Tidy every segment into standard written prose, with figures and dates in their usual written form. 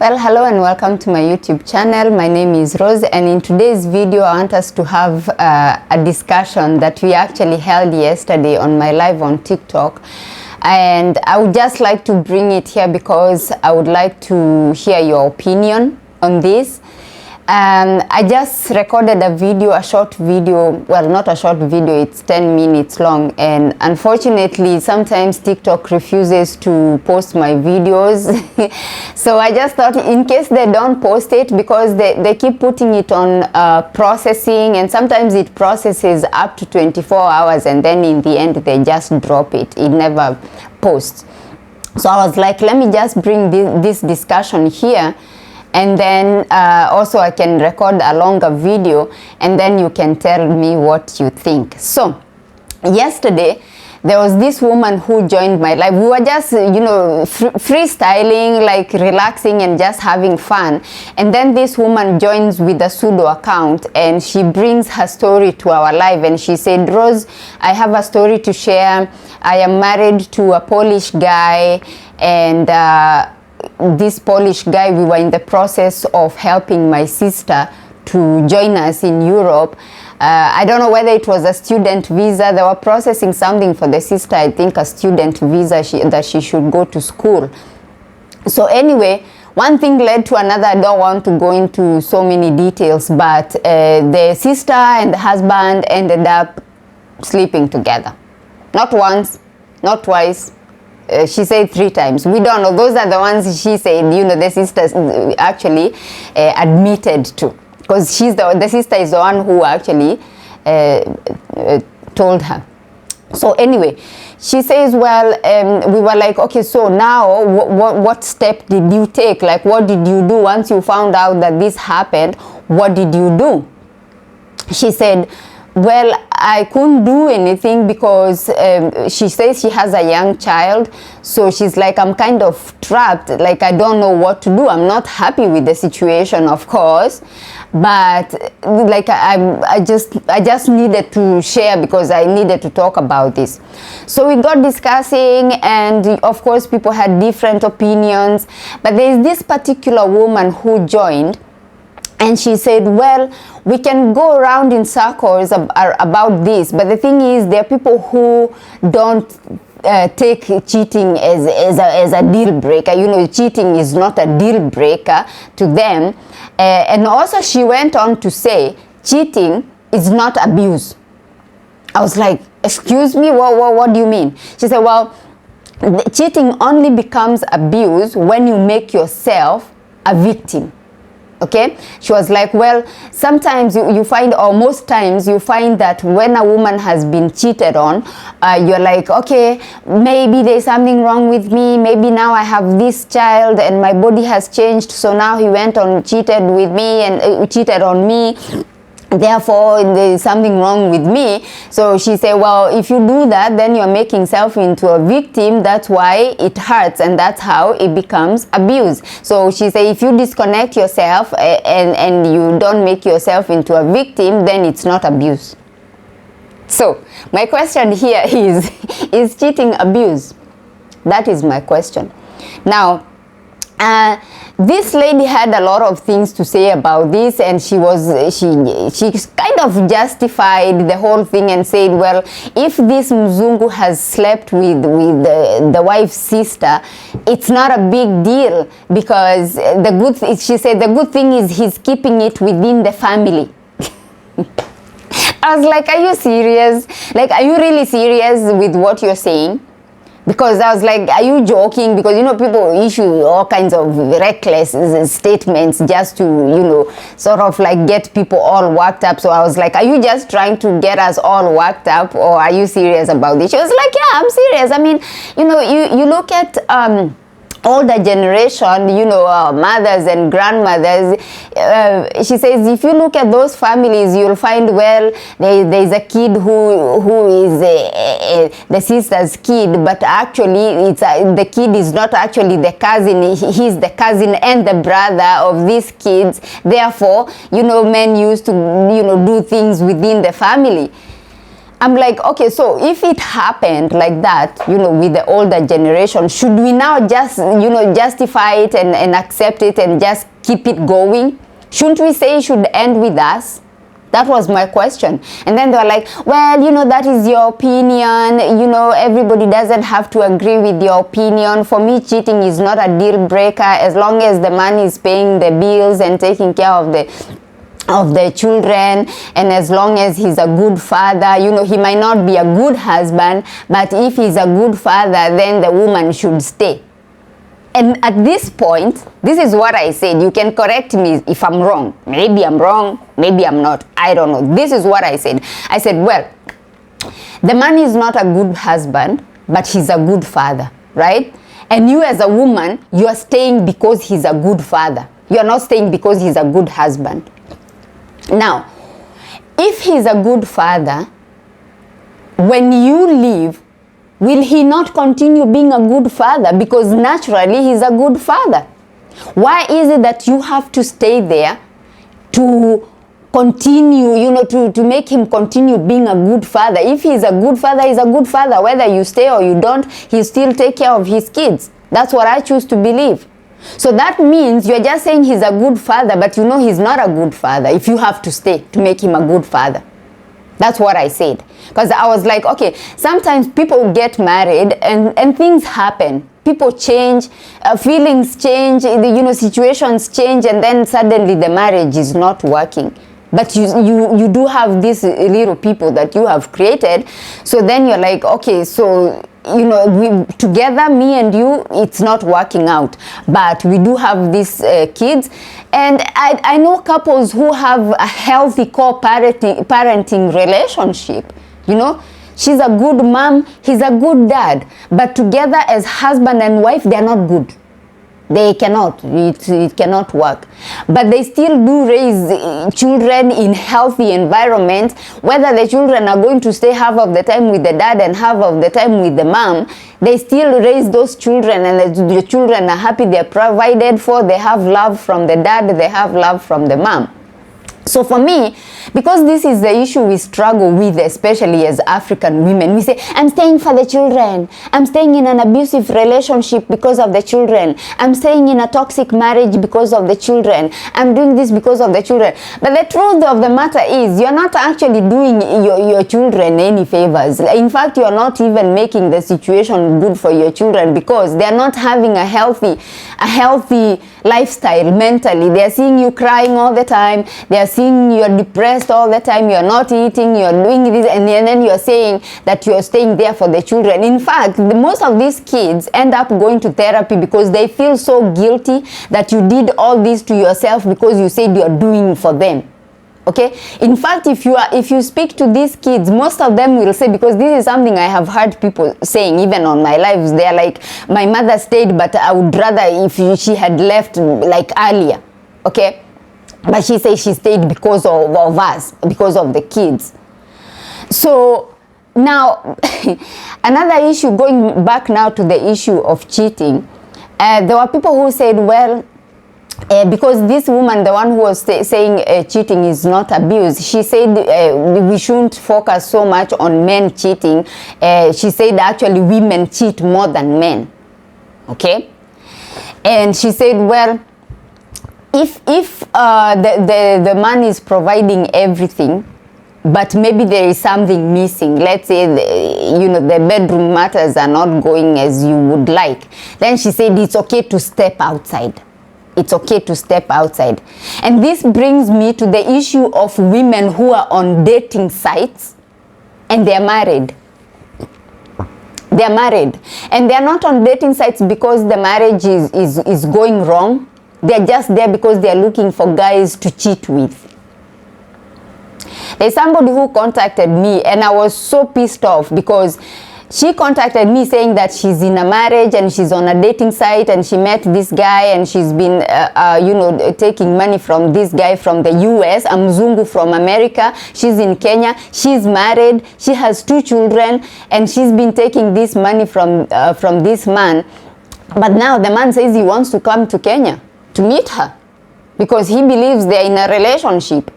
Well, hello and welcome to my YouTube channel. My name is Rose, and in today's video I want us to have a discussion that we actually held yesterday on my live on TikTok, and I would just like to bring it here because I would like to hear your opinion on this. I just recorded a video, a short video, well, not a short video, it's 10 minutes long, and unfortunately sometimes TikTok refuses to post my videos. So I just thought, in case they don't post it, because they keep putting it on processing, and sometimes it processes up to 24 hours and then in the end they just drop it. It never posts. So I was like, let me just bring this discussion here, and then also I can record a longer video and then you can tell me what you think. So yesterday there was this woman who joined my live. We were just, freestyling, like relaxing and just having fun. And then this woman joins with a pseudo account and she brings her story to our live, and she said, Rose, I have a story to share. I am married to a Polish guy, and this Polish guy, we were in the process of helping my sister to join us in Europe. I don't know whether it was a student visa. They were processing something for the sister, I think a student visa that she should go to school. So anyway, one thing led to another. I don't want to go into so many details, but the sister and the husband ended up sleeping together. Not once, not twice. She said 3 times. We don't know. Those are the ones she said, the sisters actually admitted to. Because the sister is the one who actually told her. So anyway, she says, well, we were like, okay, so now what step did you take? Like, what did you do once you found out that this happened? What did you do? She said, well, I couldn't do anything because she says she has a young child. So she's like, I'm kind of trapped. Like, I don't know what to do. I'm not happy with the situation, of course. But like, I just needed to share because I needed to talk about this. So we got discussing, and of course people had different opinions. But there is this particular woman who joined, and she said, well, we can go around in circles about this, but the thing is, there are people who don't take cheating as a deal breaker. Cheating is not a deal breaker to them. And also she went on to say, cheating is not abuse. I was like, excuse me, what do you mean? She said, well, cheating only becomes abuse when you make yourself a victim. Okay, she was like, well, sometimes you find, or most times you find that when a woman has been cheated on, you're like, okay, maybe there's something wrong with me. Maybe now I have this child and my body has changed. So now he went on, cheated with me and cheated on me. Therefore, there is something wrong with me. So she said, well, if you do that, then you're making yourself into a victim. That's why it hurts, and that's how it becomes abuse. So she said, if you disconnect yourself and you don't make yourself into a victim, then it's not abuse. So my question here is cheating abuse? That is my question. Now, this lady had a lot of things to say about this, and she kind of justified the whole thing and said, well, if this Mzungu has slept with the wife's sister, it's not a big deal, because she said the good thing is he's keeping it within the family. I was like, are you serious? Like, are you really serious with what you're saying? Because I was like, are you joking? Because, people issue all kinds of reckless statements just to, sort of like get people all worked up. So I was like, are you just trying to get us all worked up, or are you serious about this? She was like, yeah, I'm serious. I mean, you look at older generation, mothers and grandmothers. She says, if you look at those families, you'll find, well, there's a kid who is the sister's kid, but actually the kid is not actually the cousin. He's the cousin and the brother of these kids. Therefore, men used to, do things within the family. I'm like, okay, so if it happened like that, with the older generation, should we now just, justify it and accept it and just keep it going? Shouldn't we say it should end with us? That was my question. And then they were like, well, that is your opinion. Everybody doesn't have to agree with your opinion. For me, cheating is not a deal breaker as long as the man is paying the bills and taking care of the children, and as long as he's a good father. He might not be a good husband, but if he's a good father, then the woman should stay. And at this point, this is what I said. You can correct me if I'm wrong. Maybe I'm wrong, maybe I'm not. I don't know. This is what I said. I said, well, the man is not a good husband, but he's a good father, right? And you as a woman, you are staying because he's a good father. You are not staying because he's a good husband. Now, if he's a good father, when you leave, will he not continue being a good father? Because naturally, he's a good father. Why is it that you have to stay there to continue, to make him continue being a good father? If he's a good father, he's a good father. Whether you stay or you don't, he still take care of his kids. That's what I choose to believe. So that means you're just saying he's a good father, but he's not a good father if you have to stay to make him a good father. That's what I said. Because I was like, okay, sometimes people get married and things happen. People change, feelings change, situations change, and then suddenly the marriage is not working. But you do have these little people that you have created. So then you're like, okay, so we together, me and you, it's not working out, but we do have these kids. And I know couples who have a healthy co-parenting relationship. She's a good mom, he's a good dad, but together as husband and wife, they're not good. They cannot, it cannot work. But they still do raise children in healthy environments. Whether the children are going to stay half of the time with the dad and half of the time with the mom, they still raise those children, and the children are happy, they're provided for, they have love from the dad, they have love from the mom. So for me, because this is the issue we struggle with, especially as African women, we say, I'm staying for the children. I'm staying in an abusive relationship because of the children. I'm staying in a toxic marriage because of the children. I'm doing this because of the children. But the truth of the matter is, you're not actually doing your children any favors. In fact, you're not even making the situation good for your children, because they're not having a healthy lifestyle mentally. They're seeing you crying all the time. They're seeing you're depressed all the time. You're not eating. You're doing this, and then you're saying that you're staying there for the children. In fact, most of these kids end up going to therapy because they feel so guilty that you did all this to yourself because you said you're doing for them. Okay, in fact, if you speak to these kids, most of them will say, because this is something I have heard people saying even on my lives, they're like, my mother stayed, but I would rather if she had left like earlier. Okay, but she says she stayed because of us, because of the kids. So now another issue, going back now to the issue of cheating, there were people who said, well, because this woman, the one who was saying cheating is not abuse, she said we shouldn't focus so much on men cheating. She said actually women cheat more than men. Okay, and she said, well, if the man is providing everything, but maybe there is something missing, let's say the bedroom matters are not going as you would like, then she said it's okay to step outside. It's okay to step outside. And this brings me to the issue of women who are on dating sites and they're married. They're married. And they're not on dating sites because the marriage is going wrong. They're just there because they're looking for guys to cheat with. There's somebody who contacted me and I was so pissed off because she contacted me saying that she's in a marriage and she's on a dating site and she met this guy and she's been, taking money from this guy from the US, a Mzungu from America. She's in Kenya. She's married. She has 2 children and she's been taking this money from this man. But now the man says he wants to come to Kenya to meet her because he believes they're in a relationship.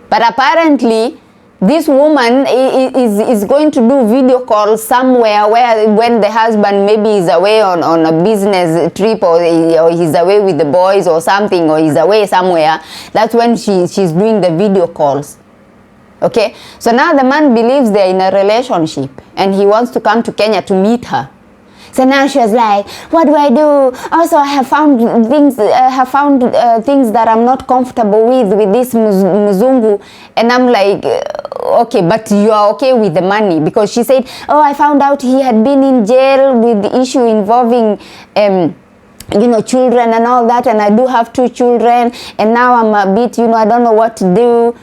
But apparently, This woman is going to do video calls somewhere where when the husband maybe is away on a business trip, or he's away with the boys or something, or he's away somewhere. That's when she's doing the video calls. Okay, so now the man believes they're in a relationship and he wants to come to Kenya to meet her. So now she was like, what do I do? Also, I have found things that I'm not comfortable with this Mzungu. And I'm like, okay, but you are okay with the money? Because she said, oh, I found out he had been in jail with the issue involving children and all that, and I do have 2 children, and now I'm a bit, I don't know what to do.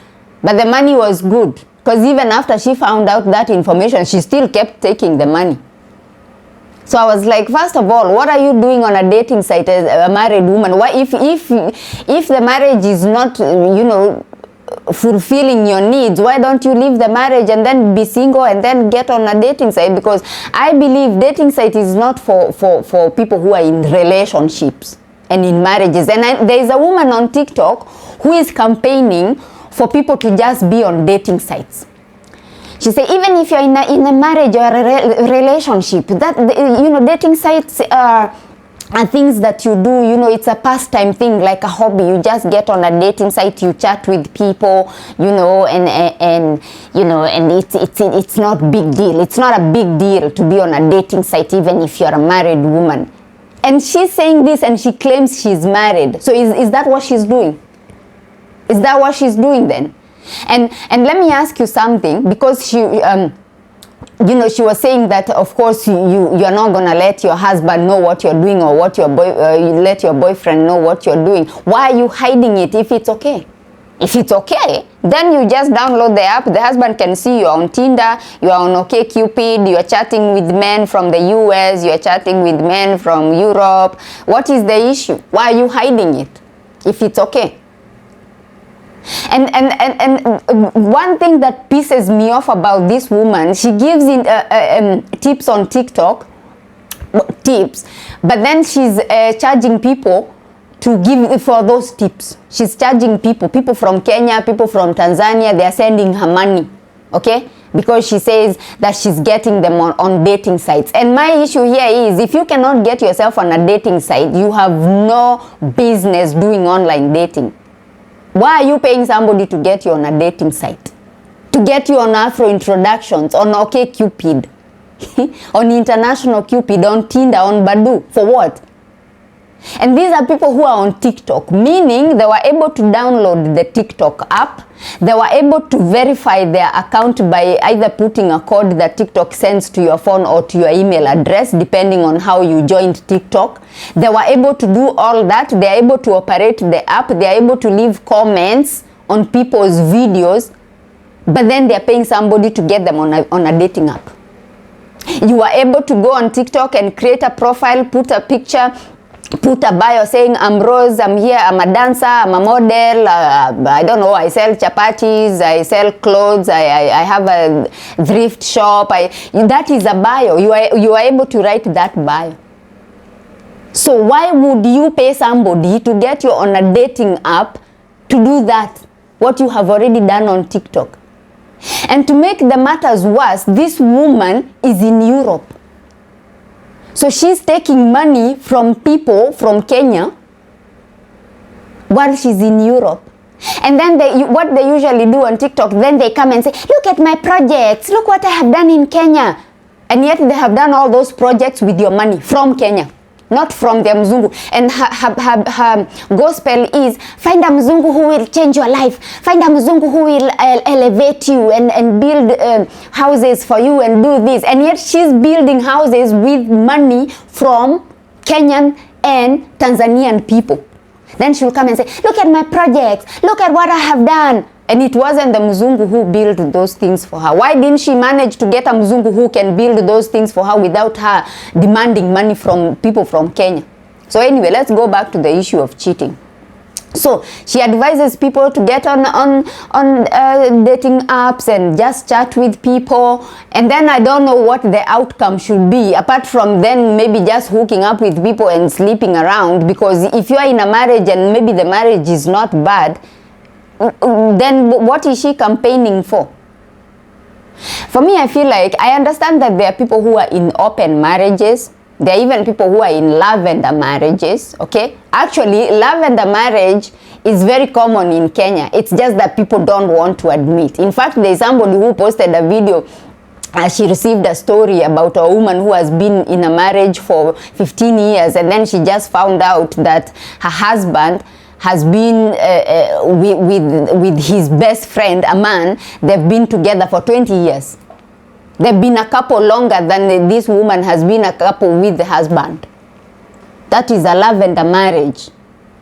But the money was good, because even after she found out that information, she still kept taking the money. So I was like, first of all, what are you doing on a dating site as a married woman? Why, if the marriage is not, fulfilling your needs, why don't you leave the marriage and then be single and then get on a dating site? Because I believe dating site is not for people who are in relationships and in marriages. And there is a woman on TikTok who is campaigning for people to just be on dating sites. She said, even if you're in a marriage or a relationship, that dating sites are things that you do. It's a pastime thing, like a hobby. You just get on a dating site, you chat with people, and it's not big deal. It's not a big deal to be on a dating site, even if you're a married woman. And she's saying this, and she claims she's married. So is that what she's doing? Is that what she's doing then? And let me ask you something, because she she was saying that, of course, you're not gonna let your husband know what you're doing, or what you let your boyfriend know what you're doing. Why are you hiding it if it's okay? If it's okay, then you just download the app. The husband can see you're on Tinder, you're on OkCupid, you're chatting with men from the US, you're chatting with men from Europe. What is the issue? Why are you hiding it if it's okay? And one thing that pisses me off about this woman, she gives in tips on TikTok, tips, but then she's charging people to give for those tips. She's charging people from Kenya, people from Tanzania. They are sending her money, okay? Because she says that she's getting them on dating sites. And my issue here is, if you cannot get yourself on a dating site, you have no business doing online dating. Why are you paying somebody to get you on a dating site? To get you on Afro introductions, on OkCupid, on International Cupid, on Tinder, on Badoo. For what? And these are people who are on TikTok, meaning they were able to download the TikTok app. They were able to verify their account by either putting a code that TikTok sends to your phone or to your email address, depending on how you joined TikTok. They were able to do all that. They are able to operate the app. They are able to leave comments on people's videos, but then they are paying somebody to get them on a dating app. You are able to go on TikTok and create a profile, put a picture, put a bio saying, I'm Rose, I'm here, I'm a dancer, I'm a model, I don't know, I sell chapatis, I sell clothes, I have a thrift shop. That is a bio. You are able to write that bio. So why would you pay somebody to get you on a dating app to do that, what you have already done on TikTok? And to make the matters worse, this woman is in Europe. So she's taking money from people from Kenya while she's in Europe. And then what they usually do on TikTok, then they come and say, look at my projects, look what I have done in Kenya. And yet they have done all those projects with your money from Kenya, not from the Mzungu. And her gospel is, find a Mzungu who will change your life. Find a Mzungu who will elevate you and build houses for you and do this. And yet she's building houses with money from Kenyan and Tanzanian people. Then she'll come and say, look at my projects. Look at what I have done. And it wasn't the Mzungu who built those things for her. Why didn't she manage to get a Mzungu who can build those things for her without her demanding money from people from Kenya? So anyway, let's go back to the issue of cheating. So she advises people to get on dating apps and just chat with people. And then I don't know what the outcome should be, apart from then maybe just hooking up with people and sleeping around. Because if you are in a marriage and maybe the marriage is not bad, then what is she campaigning for? For me, I feel like I understand that there are people who are in open marriages. There are even people who are in lavender marriages, okay? Actually, lavender marriage is very common in Kenya. It's just that people don't want to admit. In fact, there's somebody who posted a video. She received a story about a woman who has been in a marriage for 15 years, and then she just found out that her husband has been with his best friend, a man. They've been together for 20 years. They've been a couple longer than this woman has been a couple with the husband. That is a lavender marriage,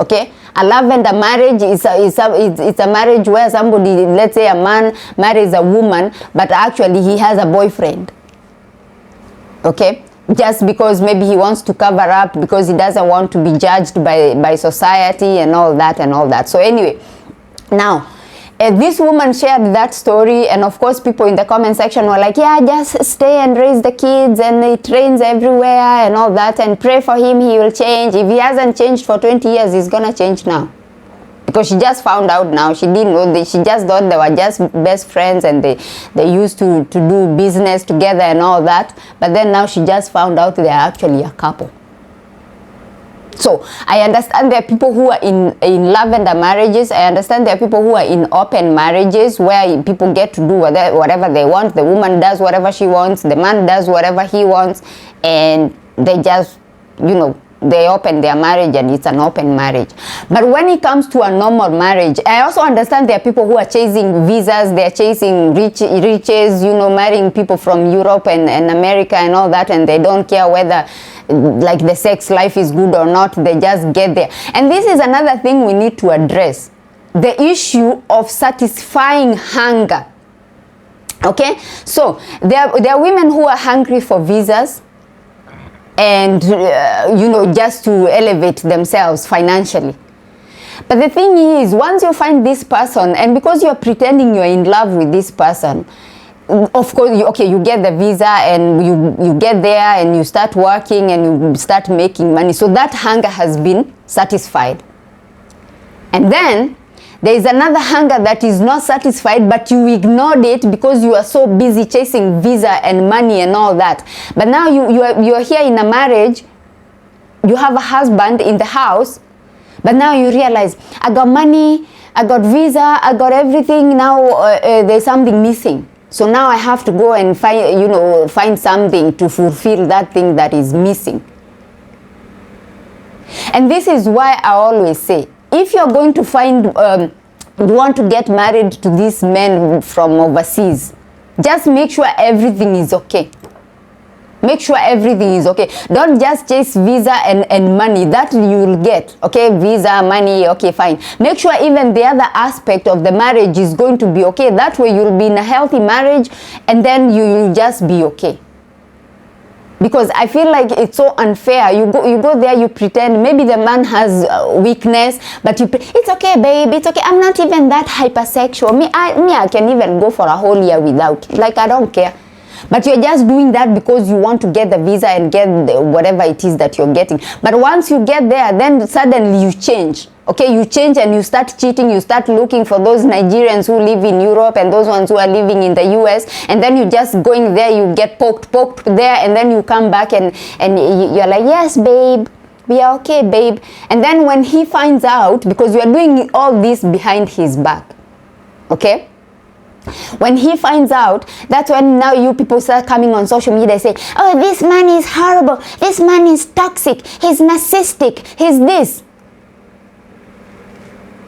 okay? A lavender marriage is a marriage where somebody, let's say a man marries a woman, but actually he has a boyfriend, okay? Just because maybe he wants to cover up, because he doesn't want to be judged by society and all that. So anyway, now, this woman shared that story, and of course people in the comment section were like, yeah, just stay and raise the kids, and it rains everywhere and all that, and pray for him, he will change. If he hasn't changed for 20 years, he's gonna change now. Because she just found out now. She didn't know. She just thought they were just best friends, and they used to do business together and all that. But then now she just found out they are actually a couple. So I understand there are people who are in lavender marriages. I understand there are people who are in open marriages where people get to do whatever they want. The woman does whatever she wants. The man does whatever he wants. And they just, you know, they open their marriage and it's an open marriage. But when it comes to a normal marriage, I also understand there are people who are chasing visas, they're chasing riches, you know, marrying people from Europe and America and all that, and they don't care whether like the sex life is good or not, they just get there. And this is another thing we need to address, the issue of satisfying hunger. Okay, so there are women who are hungry for visas, and you know, just to elevate themselves financially. But the thing is, once you find this person, and because you're pretending you're in love with this person, of course, you get the visa and you get there and you start working and you start making money. So that hunger has been satisfied. And then there is another hunger that is not satisfied, but you ignored it because you are so busy chasing visa and money and all that. But now you are here in a marriage, you have a husband in the house, but now you realize, I got money, I got visa, I got everything, now there's something missing. So now I have to go and find something to fulfill that thing that is missing. And this is why I always say, if you're going to want to get married to these men from overseas, just make sure everything is okay. Make sure everything is okay. Don't just chase visa and money. That you will get. Okay, visa, money, okay, fine. Make sure even the other aspect of the marriage is going to be okay. That way you'll be in a healthy marriage, and then you will just be okay. Because I feel like it's so unfair. You go there, you pretend. Maybe the man has weakness, but it's okay, babe. It's okay. I'm not even that hypersexual. I can even go for a whole year without. Like, I don't care. But you're just doing that because you want to get the visa and get whatever it is that you're getting. But once you get there, then suddenly you change. Okay, you change and you start cheating. You start looking for those Nigerians who live in Europe and those ones who are living in the US. And then you just going there, you get poked there, and then you come back and you're like, yes, babe, we are okay, babe. And then when he finds out, because you're doing all this behind his back, okay? When he finds out, that's when now you people start coming on social media and say, oh, this man is horrible, this man is toxic, he's narcissistic, he's this.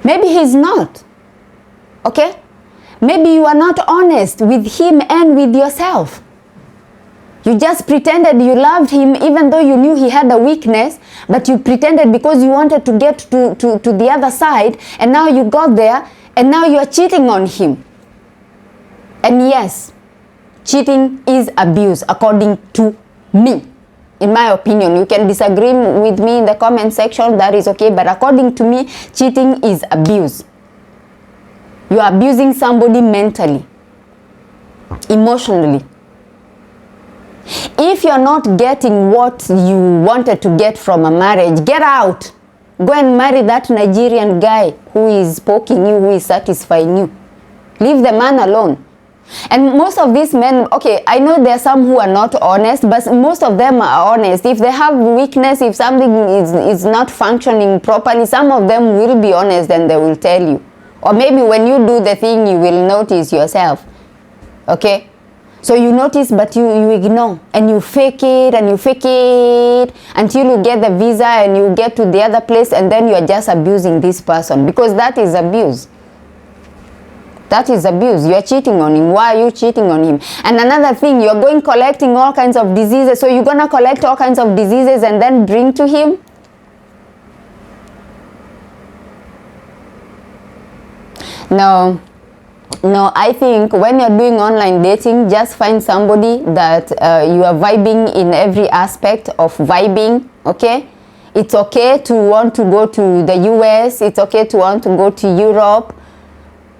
Maybe he's not, okay? Maybe you are not honest with him and with yourself. You just pretended you loved him even though you knew he had a weakness, but you pretended because you wanted to get to the other side, and now you got there, and now you are cheating on him. And yes, cheating is abuse, according to me. In my opinion, you can disagree with me in the comment section, that is okay. But according to me, cheating is abuse. You are abusing somebody mentally, emotionally. If you're not getting what you wanted to get from a marriage, get out. Go and marry that Nigerian guy who is poking you, who is satisfying you. Leave the man alone. And most of these men, okay, I know there are some who are not honest, but most of them are honest. If they have weakness, if something is not functioning properly, some of them will be honest and they will tell you. Or maybe when you do the thing, you will notice yourself. Okay? So you notice, but you ignore, and you fake it, and you fake it until you get the visa and you get to the other place, and then you are just abusing this person, because that is abuse. That is abuse. You are cheating on him. Why are you cheating on him? And another thing, you're going collecting all kinds of diseases. So you're going to collect all kinds of diseases and then bring to him? No. No, I think when you're doing online dating, just find somebody that you are vibing in every aspect of vibing, okay? It's okay to want to go to the US. It's okay to want to go to Europe.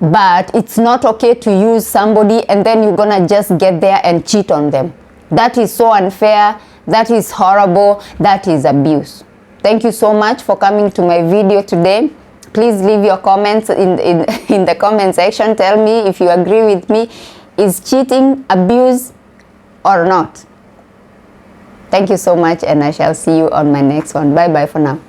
But it's not okay to use somebody and then you're gonna just get there and cheat on them. That is so unfair. That is horrible. That is abuse. Thank you so much for coming to my video today. Please leave your comments in the comment section. Tell me if you agree with me. Is cheating abuse or not? Thank you so much, and I shall see you on my next one. Bye bye for now.